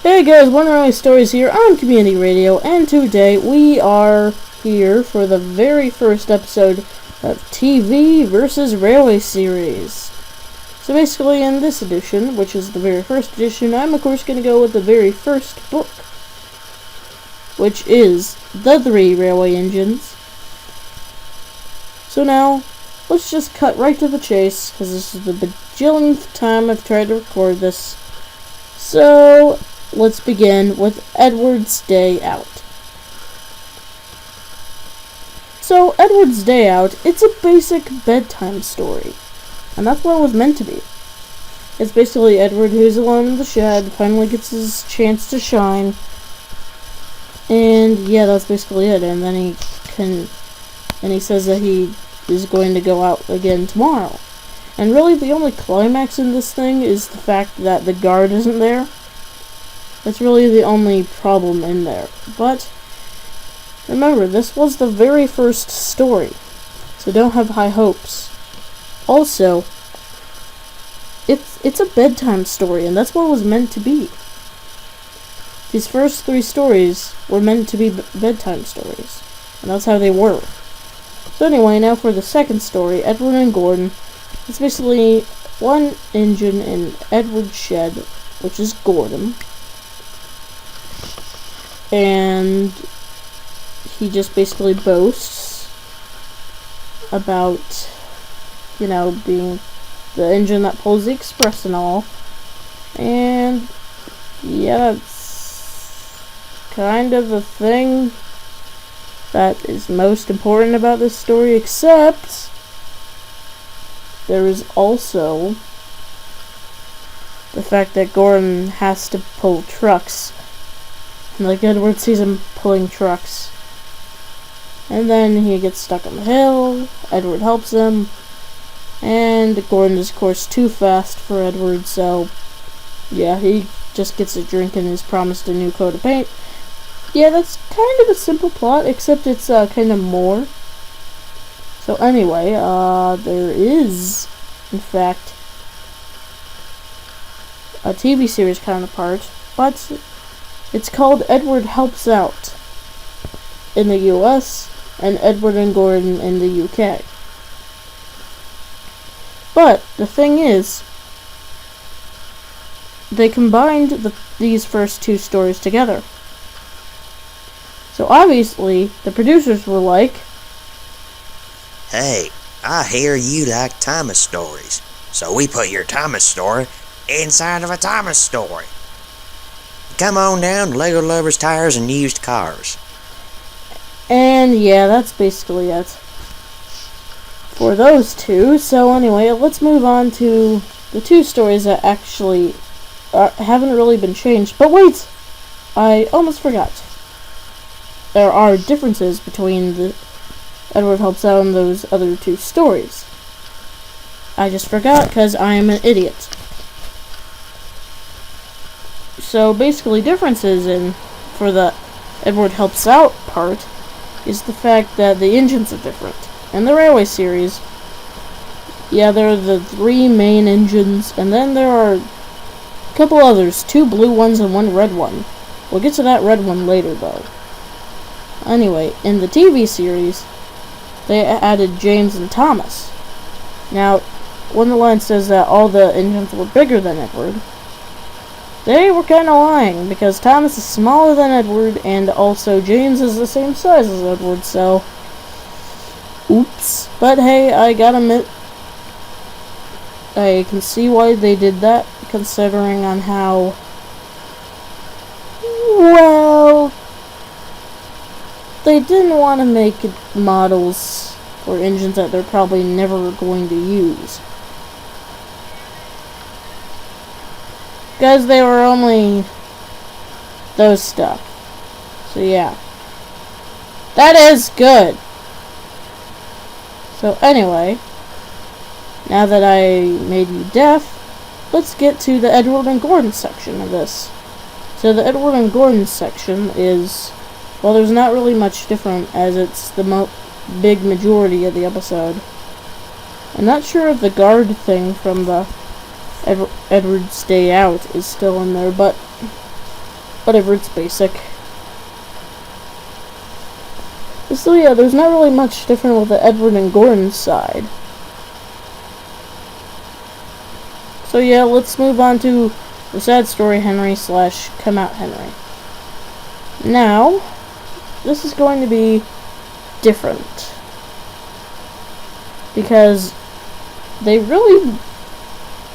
Hey guys, WoodenRS Stories here on Community Radio, and today we are here for the very first episode of TWRC Railway series. So basically in this edition, which is the very first edition, I'm of course going to go with the very first book, which is The 3 Railway Engines. So now, let's just cut right to the chase, because this is the bajillionth time I've tried to record this. So let's begin with Edward's Day Out. So, Edward's Day Out, it's a basic bedtime story. And that's what it was meant to be. It's basically Edward, who's alone in the shed, finally gets his chance to shine. And yeah, that's basically it. And then he says that he is going to go out again tomorrow. And really, the only climax in this thing is the fact that the guard isn't there. That's really the only problem in there. But remember, this was the very first story, so don't have high hopes. Also, it's a bedtime story, and that's what it was meant to be. These first 3 stories were meant to be bedtime stories, and that's how they were. So anyway, now for the second story, Edward and Gordon. It's basically one engine in Edward's shed, which is Gordon. And he just basically boasts about, being the engine that pulls the express and all. And yeah, that's kind of the thing that is most important about this story, except there is also the fact that Gordon has to pull trucks. And like Edward sees him pulling trucks. And then he gets stuck on the hill. Edward helps him. And Gordon is, of course, too fast for Edward, so yeah, he just gets a drink and is promised a new coat of paint. Yeah, that's kind of a simple plot, except it's kind of more. So anyway, there is, in fact, a TV series counterpart, but it's called Edward Helps Out in the US and Edward and Gordon in the UK. But the thing is, they combined these first 2 stories together. So obviously, the producers were like, "Hey, I hear you like Thomas stories, so we put your Thomas story inside of a Thomas story. Come on down to Lego Lovers Tires and Used Cars." And yeah, that's basically it for those 2. So anyway, let's move on to the 2 stories that actually haven't really been changed. But wait, I almost forgot. There are differences between the Edward Helps Out and those other 2 stories. I just forgot because I am an idiot. So basically, differences for the Edward Helps Out part is the fact that the engines are different. In the Railway series, yeah, there are the 3 main engines, and then there are a couple others, 2 blue ones and 1 red one. We'll get to that red one later, though. Anyway, in the TV series, they added James and Thomas. Now, when the line says that all the engines were bigger than Edward, they were kind of lying, because Thomas is smaller than Edward, and also James is the same size as Edward, so oops. But hey, I gotta admit, I can see why they did that, considering on how, well, they didn't want to make models or engines that they're probably never going to use. Because they were only those stuff. So yeah. That is good. So anyway, now that I made you deaf, let's get to the Edward and Gordon section of this. So the Edward and Gordon section is, well, there's not really much different, as it's the big majority of the episode. I'm not sure if the guard thing from the Edward's Day Out is still in there, but whatever, it's basic. So yeah, there's not really much different with the Edward and Gordon side. So yeah, let's move on to the sad story Henry / come out Henry. Now, this is going to be different, because they really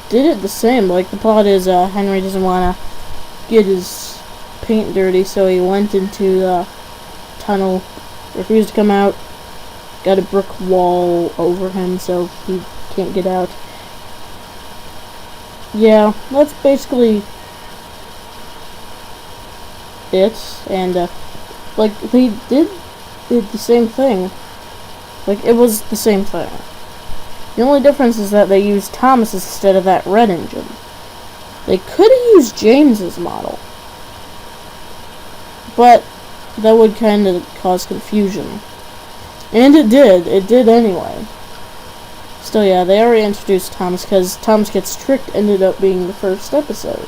did it the same. Like, the plot is Henry doesn't want to get his paint dirty, so he went into the tunnel, refused to come out, got a brick wall over him so he can't get out. Yeah, that's basically it. And like, they did the same thing. Like, it was the same thing. The only difference is that they used Thomas instead of that red engine. They could have used James's model, but that would kind of cause confusion. And it did anyway. Still, yeah, they already introduced Thomas, because Thomas Gets Tricked ended up being the first episode.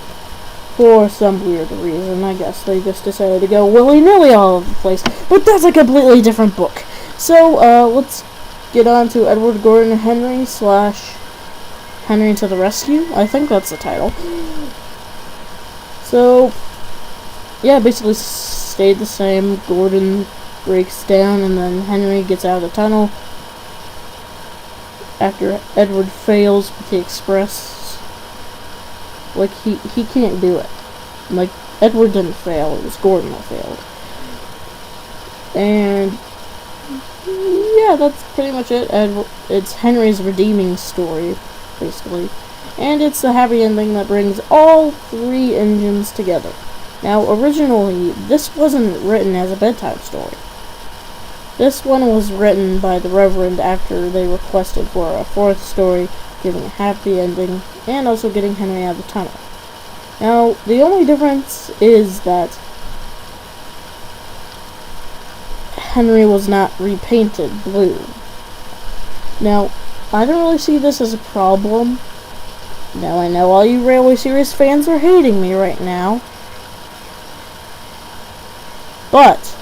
For some weird reason, I guess they just decided to go willy-nilly all over the place. But that's a completely different book. So, let's get on to Edward Gordon Henry / Henry to the Rescue. I think that's the title. So, yeah, basically stayed the same. Gordon breaks down, and then Henry gets out of the tunnel after Edward fails with the express. Like, he can't do it. Like, Edward didn't fail, it was Gordon that failed. And yeah, that's pretty much it. It's Henry's redeeming story, basically. And it's a happy ending that brings all 3 engines together. Now, originally, this wasn't written as a bedtime story. This one was written by the Reverend after they requested for a 4th story, giving a happy ending, and also getting Henry out of the tunnel. Now, the only difference is that Henry was not repainted blue. Now, I don't really see this as a problem. Now, I know all you Railway Series fans are hating me right now, but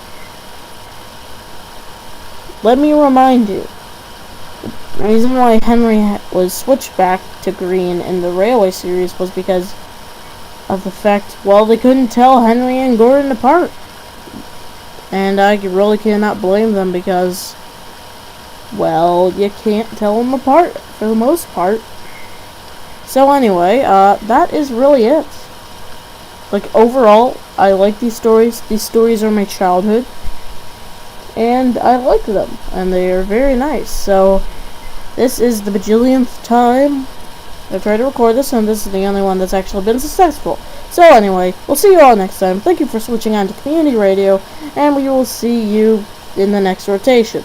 let me remind you, the reason why Henry was switched back to green in the Railway Series was because of the fact, well, they couldn't tell Henry and Gordon apart. And I really cannot blame them, because, well, you can't tell them apart for the most part. So anyway, that is really it. Like, overall, I like these stories. These stories are my childhood, and I like them, and they are very nice. So, this is the bajillionth time I've tried to record this, and this is the only one that's actually been successful. So anyway, we'll see you all next time. Thank you for switching on to community radio, and we will see you in the next rotation.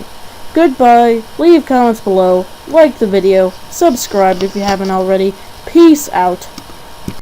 Goodbye, leave comments below, like the video, subscribe if you haven't already. Peace out.